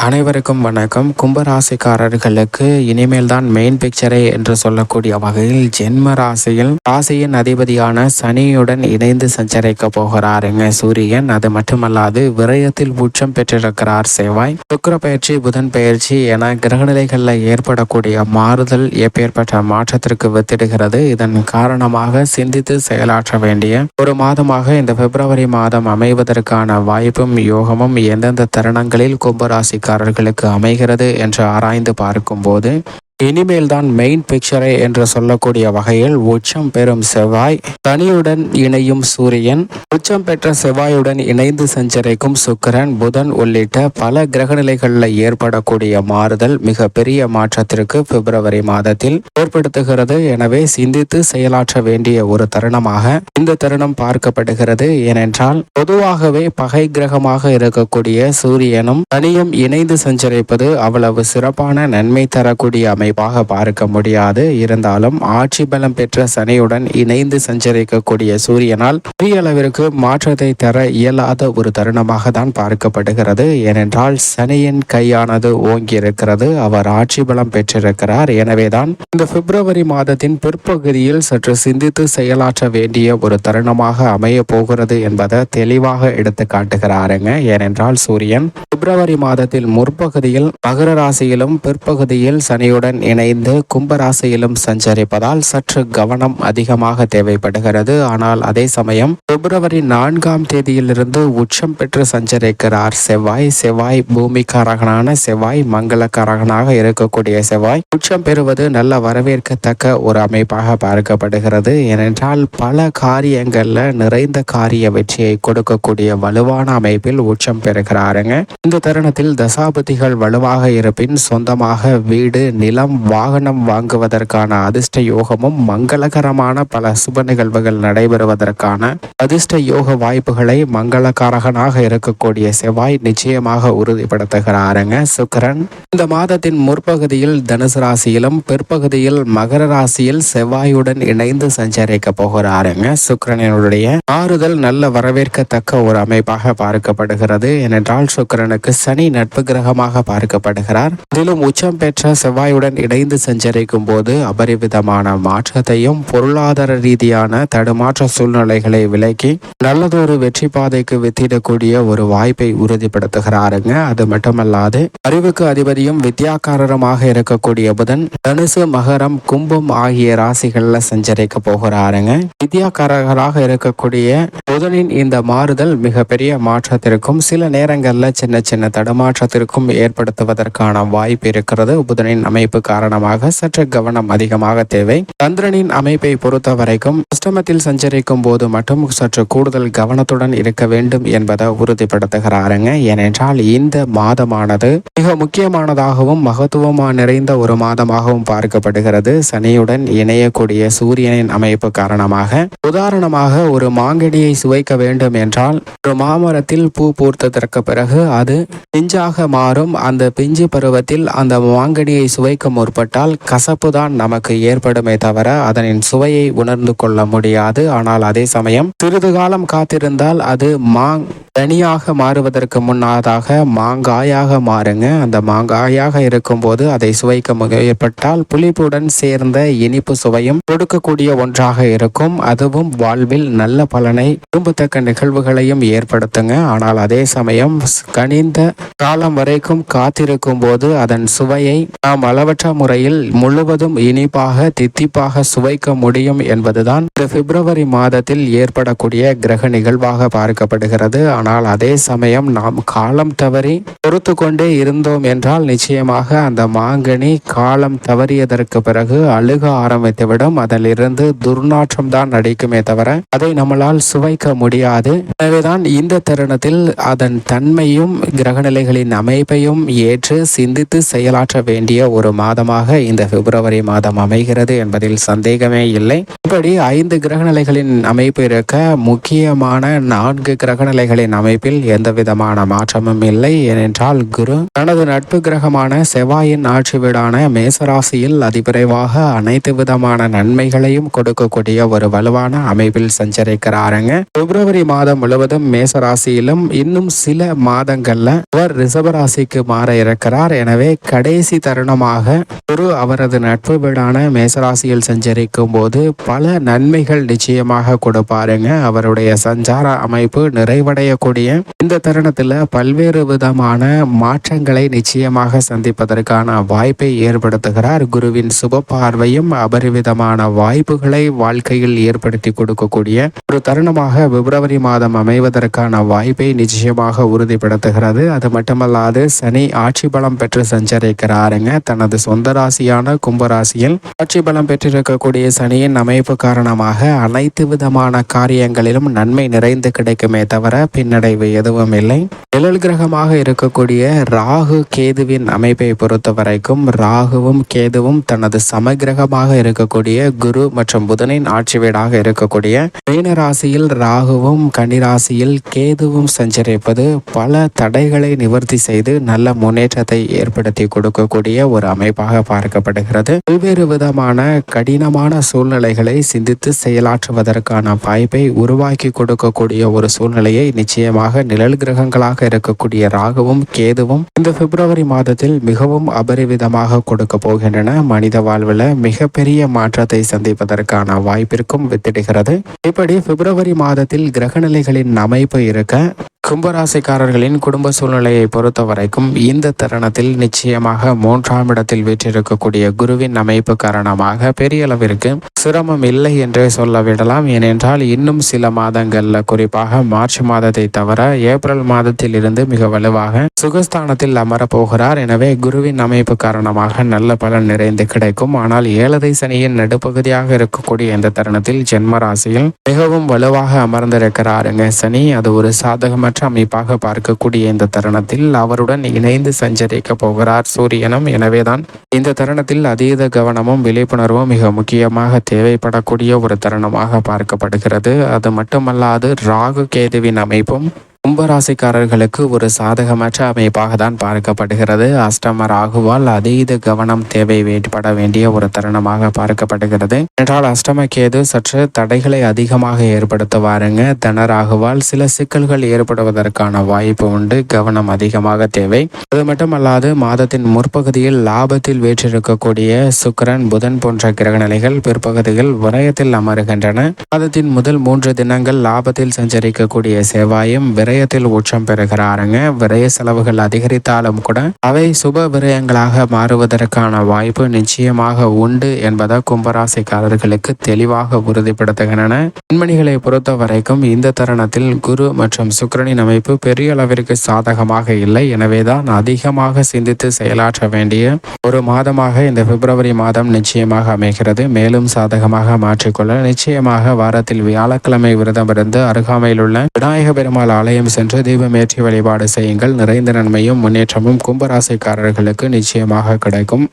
அனைவருக்கும் வணக்கம். கும்பராசிக்காரர்களுக்கு இனிமேல் தான் மெயின் பிக்சரே என்று சொல்லக்கூடிய வகையில் ஜென்ம ராசியின் அதிபதியான சனியுடன் இணைந்து சஞ்சரிக்க போகிறாருங்க சூரியன். அது மட்டுமல்லாது விரயத்தில் உச்சம் பெற்றிருக்கிறார் செவ்வாய். சுக்கிர பயிற்சி, புதன் பயிற்சி என கிரகநிலைகளில் ஏற்படக்கூடிய மாறுதல் எப்பேற்பட்ட மாற்றத்திற்கு வித்திடுகிறது. இதன் காரணமாக சிந்தித்து செயலாற்ற வேண்டிய ஒரு மாதமாக இந்த பிப்ரவரி மாதம் அமைவதற்கான வாய்ப்பும் யோகமும் எந்தெந்த தருணங்களில் கும்பராசி அமைகிறது என்று ஆராய்ந்து பார்க்கும்போது இனிமேல் தான் மெயின் பிக்சரே என்று சொல்லக்கூடிய வகையில் உச்சம் பெறும் செவ்வாய், சனியுடன் இணையும் சூரியன், உச்சம் பெற்ற செவ்வாயுடன் இணைந்து சஞ்சரிக்கும் சுக்கிரன், புதன் உள்ளிட்ட பல கிரகநிலைகளில் ஏற்படக்கூடிய மாறுதல் மிக பெரிய மாற்றத்திற்கு பிப்ரவரி மாதத்தில் ஏற்படுத்துகிறது. எனவே சிந்தித்து செயலாற்ற வேண்டிய ஒரு தருணமாக இந்த தருணம் பார்க்கப்படுகிறது. ஏனென்றால் பொதுவாகவே பகை கிரகமாக இருக்கக்கூடிய சூரியனும் சனியும் இணைந்து சஞ்சரிப்பது அவ்வளவு சிறப்பான நன்மை தரக்கூடிய அமைப்பாக பார்க்க முடியாது. இருந்தாலும் ஆட்சி பலம் பெற்ற சனியுடன் இணைந்து சஞ்சரிக்கக்கூடிய சூரியனால் பெரிய அளவிற்கு மாற்றத்தை தர இயலாத ஒரு தருணமாக தான் பார்க்கப்படுகிறது. ஏனென்றால் சனியின் கையானது ஓங்கி இருக்கிறது, அவர் ஆட்சி பலம் பெற்றிருக்கிறார். எனவேதான் இந்த பிப்ரவரி மாதத்தின் பிற்பகுதியில் சற்று சிந்தித்து செயலாற்ற வேண்டிய ஒரு தருணமாக அமைய போகிறது என்பதை தெளிவாக எடுத்து காட்டுகிறாருங்க. ஏனென்றால் சூரியன் பிப்ரவரி மாதத்தில் முற்பகுதியில் மகர ராசியிலும் பிற்பகுதியில் சனியுடன் இணைந்து கும்பராசியிலும் சஞ்சரிப்பதால் சற்று கவனம் அதிகமாக தேவைப்படுகிறது. ஆனால் அதே சமயம் பிப்ரவரி 4ஆம் தேதியிலிருந்து உச்சம் பெற்று சஞ்சரிக்கிறார் செவ்வாய் பூமிக்காரகனான செவ்வாய், மங்களக்காரகனாக இருக்கக்கூடிய செவ்வாய் உச்சம் பெறுவது நல்ல வரவேற்கத்தக்க ஒரு அமைப்பாக பார்க்கப்படுகிறது. ஏனென்றால் பல காரியங்கள்ல நிறைந்த காரிய வெற்றியை கொடுக்கக்கூடிய வலுவான அமைப்பில் உச்சம் பெறுகிறாருங்க. இந்த தருணத்தில் தசாபதிகள் வலுவாக இருப்பின் சொந்தமாக வீடு, நிலம், வாகனம் வாங்குவதற்கான அதிர்ஷ்ட யோகமும் மங்களகரமான பல சுப நிகழ்வுகள் நடைபெறுவதற்கான அதிர்ஷ்ட யோக வாய்ப்புகளை மங்களகாரகனாக இருக்கக்கூடிய செவ்வாய் நிச்சயமாக உறுதிப்படுத்துகிறாருங்க. சுக்கிரன் இந்த மாதத்தின் முற்பகுதியில் தனுசு ராசியிலும் பிற்பகுதியில் மகர ராசியில் செவ்வாயுடன் இணைந்து சஞ்சரிக்க போகிறாருங்க. சுக்கிரனுடைய மாறுதல் நல்ல வரவேற்கத்தக்க ஒரு அமைப்பாக பார்க்கப்படுகிறது. ஏனென்றால் சுக்கிரனுக்கு சனி நட்பு கிரகமாக பார்க்கப்படுகிறார். அதிலும் உச்சம் பெற்ற செவ்வாயுடன் இணைந்து சஞ்சரிக்கும் போது அபரிவிதமான மாற்றத்தையும் பொருளாதார ரீதியான தடுமாற்ற சூழ்நிலைகளை விலக்கி நல்லதொரு வெற்றி பாதைக்கு வித்திடக்கூடிய ஒரு வாய்ப்பை உறுதிப்படுத்துகிறாருங்க. அது மட்டுமல்லாது அறிவுக்கு அதிபதியும் வித்யாக்காரருமாக இருக்கக்கூடிய புதன் தனுசு, மகரம், கும்பம் ஆகிய ராசிகள்ல சஞ்சரிக்க போகிறாருங்க. வித்யாக்காரர்களாக இருக்கக்கூடிய புதனின் இந்த மாறுதல் மிகப்பெரிய மாற்றத்திற்கும் சில நேரங்களில் சின்ன சின்ன தடுமாற்றத்திற்கும் ஏற்படுத்துவதற்கான வாய்ப்பு இருக்கிறது. புதனின் அமைப்பு காரணமாக சற்று கவனம் அதிகமாக தேவை. சந்திரனின் அமைப்பை பொறுத்த வரைக்கும் அஷ்டமத்தில் சஞ்சரிக்கும் போது மட்டும் சற்று கூடுதல் கவனத்துடன் இருக்க வேண்டும் என்பதை உறுதிப்படுத்துகிறாருங்க. ஏனென்றால் இந்த மாதமானது மிக முக்கியமானதாகவும் மகத்துவமாக நிறைந்த ஒரு மாதமாகவும் பார்க்கப்படுகிறது. சனியுடன் இணையக்கூடிய சூரியனின் அமைப்பு காரணமாக உதாரணமாக ஒரு மாங்கனியை சுவைக்க வேண்டும் என்றால் ஒரு மாமரத்தில் பூ பூர்த்ததற்கு பிறகு அது பிஞ்சாக மாறும். அந்த பிஞ்சு பருவத்தில் அந்த மாங்கனியை சுவைக்க முற்பட்டால் கசப்பு தான் நமக்கு ஏற்படுமே தவிர அதனின் சுவையை உணர்ந்து கொள்ள முடியாது. ஆனால் அதே சமயம் சிறிது காலம் காத்திருந்தால் அது தனியாக மாறுவதற்கு முன்னதாக மாங்காயாக மாறுங்க. அந்த மாங்காயாக இருக்கும் போது அதை சுவைக்க ஏற்பட்டால் புளிப்புடன் சேர்ந்த இனிப்பு சுவையும் கொடுக்கக்கூடிய ஒன்றாக இருக்கும். அதுவும் வாழ்வில் நல்ல பலனை விரும்பத்தக்க நிகழ்வுகளையும் ஏற்படுத்துங்க. ஆனால் அதே சமயம் கனிந்த காலம் வரைக்கும் காத்திருக்கும் போது அதன் சுவையை நாம் அளவற்ற முறையில் முழுவதும் இனிப்பாக தித்திப்பாக சுவைக்க முடியும் என்பதுதான் இந்த பிப்ரவரி மாதத்தில் ஏற்படக்கூடிய கிரக நிகழ்வாக பார்க்கப்படுகிறது. ஆனால் அதே சமயம் நாம் காலம் தவறி பொறுத்து கொண்டே இருந்தோம் என்றால் நிச்சயமாக அந்த மாங்கனி காலம் தவறியதற்கு பிறகு அழுக ஆரம்பித்துவிடும். அதிலிருந்து துர்நாற்றம் தான் நடிக்குமே தவிர அதை நம்மளால் சுவைக்க முடியாது. எனவேதான் இந்த தருணத்தில் அதன் தன்மையும் கிரகநிலைகளின் அமைப்பையும் ஏற்று சிந்தித்து செயலாற்ற வேண்டிய ஒரு மாதமாக இந்த பிப்ரவரி மாதம் அமைகிறது என்பதில் சந்தேகமே இல்லை. இப்படி 5 கிரகநிலைகளின் அமைப்பு இருக்க முக்கியமான 4 கிரகநிலைகளின் அமைப்பில் எந்த விதமான மாற்றமும் இல்லை. ஏனென்றால் குரு தனது நட்பு கிரகமான செவ்வாயின் ஆட்சி வீடான மேசராசியில் அதிவிரைவாக அனைத்து விதமான நன்மைகளையும் கொடுக்கக்கூடிய ஒரு வலுவான அமைப்பில் சஞ்சரிக்கிறாருங்க. பிப்ரவரி மாதம் முழுவதும் மேசராசியிலும் இன்னும் சில மாதங்கள்ல அவர் ரிஷபராசிக்கு மாற இருக்கிறார். எனவே கடைசி தருணமாக குரு அவரது நட்பு வீடான மேசராசியில் சஞ்சரிக்கும் போது பல நன்மைகள் நிச்சயமாக கொடுப்பாருங்க. அவருடைய சஞ்சார அமைப்பு நிறைவடையக்கூடிய இந்த தருணத்துல பல்வேறு விதமான மாற்றங்களை நிச்சயமாக சந்திப்பதற்கான வாய்ப்பை ஏற்படுத்துகிறார். குருவின் சுப பார்வையும் அபரிவிதமான வாய்ப்புகளை வாழ்க்கையில் ஏற்படுத்தி கொடுக்கக்கூடிய ஒரு தருணமாக பிப்ரவரி மாதம் அமைவதற்கான வாய்ப்பை நிச்சயமாக உறுதிப்படுத்துகிறது. அது மட்டுமல்லாது சனி ஆட்சி பலம் பெற்று சஞ்சரிக்கிறாருங்க. தனது சொந்த ராசியான கும்பராசியில் ஆட்சி பலம் பெற்றிருக்கக்கூடிய சனியின் அமைப்பு காரணமாக அனைத்து விதமான காரியங்களிலும் நன்மை நிறைந்து கிடைக்குமே தவிர பின்னடைவு எதுவும் இல்லை. நிழல் கிரகமாக இருக்கக்கூடிய ராகு கேதுவின் அமைப்பை பொறுத்த வரைக்கும் ராகுவும் கேதுவும் தனது சமகிரகமாக இருக்கக்கூடிய குரு மற்றும் புதனின் ஆட்சி வீடாக இருக்கக்கூடிய மீன ராசியில் ராகுவும் கன்னிராசியில் கேதுவும் சஞ்சரிப்பது பல தடைகளை நிவர்த்தி செய்து நல்ல முன்னேற்றத்தை ஏற்படுத்தி கொடுக்கக்கூடிய ஒரு அமைப்பாக பார்க்கப்படுகிறது. பல்வேறு விதமான கடினமான சூழ்நிலைகளை சிந்தித்து செயலாற்றுவதற்கான வாய்ப்பை உருவாக்கி கொடுக்கக்கூடிய ஒரு சூழ்நிலையை நிச்சயமாக நிழல் கிரகங்களாக இருக்கக்கூடிய ராகுவும் கேதுவும் இந்த பிப்ரவரி மாதத்தில் மிகவும் அபரிவிதமாக கொடுக்க போகின்றன. மனித வாழ்வில் மிகப்பெரிய மாற்றத்தை சந்திப்பதற்கான வாய்ப்பிற்கும் வித்திடுகிறது. இப்படி பிப்ரவரி மாதத்தில் கிரகநிலைகளின் அமைப்பு இருக்க கும்பராசிக்காரர்களின் குடும்ப சூழ்நிலையை பொறுத்த வரைக்கும் இந்த தருணத்தில் நிச்சயமாக 3ஆம் இடத்தில் வீற்றிருக்கக்கூடிய குருவின் அமைப்பு காரணமாக பெரிய அளவிற்கு சிரமம் இல்லை என்றே சொல்ல விடலாம். ஏனென்றால் இன்னும் சில மாதங்கள்ல குறிப்பாக மார்ச் மாதத்தை தவிர ஏப்ரல் மாதத்தில் இருந்து மிக வலுவாக சுகஸ்தானத்தில் அமரப்போகிறார். எனவே குருவின் அமைப்பு காரணமாக நல்ல பலன் நிறைந்து கிடைக்கும். ஆனால் 7தை சனியின் நடுப்பகுதியாக இருக்கக்கூடிய இந்த தருணத்தில் ஜென்ம ராசியில் மிகவும் வலுவாக அமர்ந்திருக்கிறாருங்க சனி. அது ஒரு சாதகமற்ற அமைப்பாக பார்க்கக்கூடிய இந்த தருணத்தில் அவருடன் இணைந்து சஞ்சரிக்க போகிறார் சூரியனும். எனவேதான் இந்த தருணத்தில் அதீத கவனமும் விழிப்புணர்வும் மிக முக்கியமாக தேவைப்படக்கூடிய ஒரு தருணமாக பார்க்கப்படுகிறது. அது மட்டுமல்லாது ராகு கேதுவின் அமைப்பும் கும்பராசிக்காரர்களுக்கு ஒரு சாதகமற்ற அமைப்பாக தான் பார்க்கப்படுகிறது. அஷ்டம ராகுவால் அதீத கவனம் தேவைப்பட வேண்டிய ஒரு தருணமாக பார்க்கப்படுகிறது. என்றால் அஷ்டம கேது சற்று தடைகளை அதிகமாக ஏற்படுத்துவாருங்க. தனராகுவால் சில சிக்கல்கள் ஏற்படுவதற்கான வாய்ப்பு உண்டு. கவனம் அதிகமாக தேவை. அது மட்டுமல்லாது மாதத்தின் முற்பகுதியில் லாபத்தில் வீற்றிருக்கக்கூடிய சுக்கிரன் புதன் போன்ற கிரகநிலைகள் பிற்பகுதியில் விரயத்தில் அமருகின்றன. மாதத்தின் முதல் 3 தினங்கள் லாபத்தில் சஞ்சரிக்கக்கூடிய செவ்வாயும் விரயத்தில் உச்சம் பெறுகிறாருங்க. விரய செலவுகள் அதிகரித்தாலும் கூட அவை சுப விரயங்களாக மாறுவதற்கான வாய்ப்பு நிச்சயமாக உண்டு என்பதை கும்பராசிக்காரர்களுக்கு தெளிவாக உறுதிப்படுத்துகின்றன. பெண்மணிகளை பொறுத்த வரைக்கும் இந்த தருணத்தில் குரு மற்றும் சுக்கிரனின் அமைப்பு பெரிய அளவிற்கு சாதகமாக இல்லை. எனவேதான் அதிகமாக சிந்தித்து செயலாற்ற வேண்டிய ஒரு மாதமாக இந்த பிப்ரவரி மாதம் நிச்சயமாக அமைகிறது. மேலும் சாதகமாக மாற்றிக்கொள்ள நிச்சயமாக வாரத்தில் வியாழக்கிழமை விரதம் இருந்து அருகாமையில் உள்ள விநாயக பெருமாள் ஆலயம் சென்று தீபமேற்றி வழிபாடு செய்யுங்கள். நிறைந்த நன்மையும் முன்னேற்றமும் கும்பராசிக்காரர்களுக்கு நிச்சயமாக கிடைக்கும்.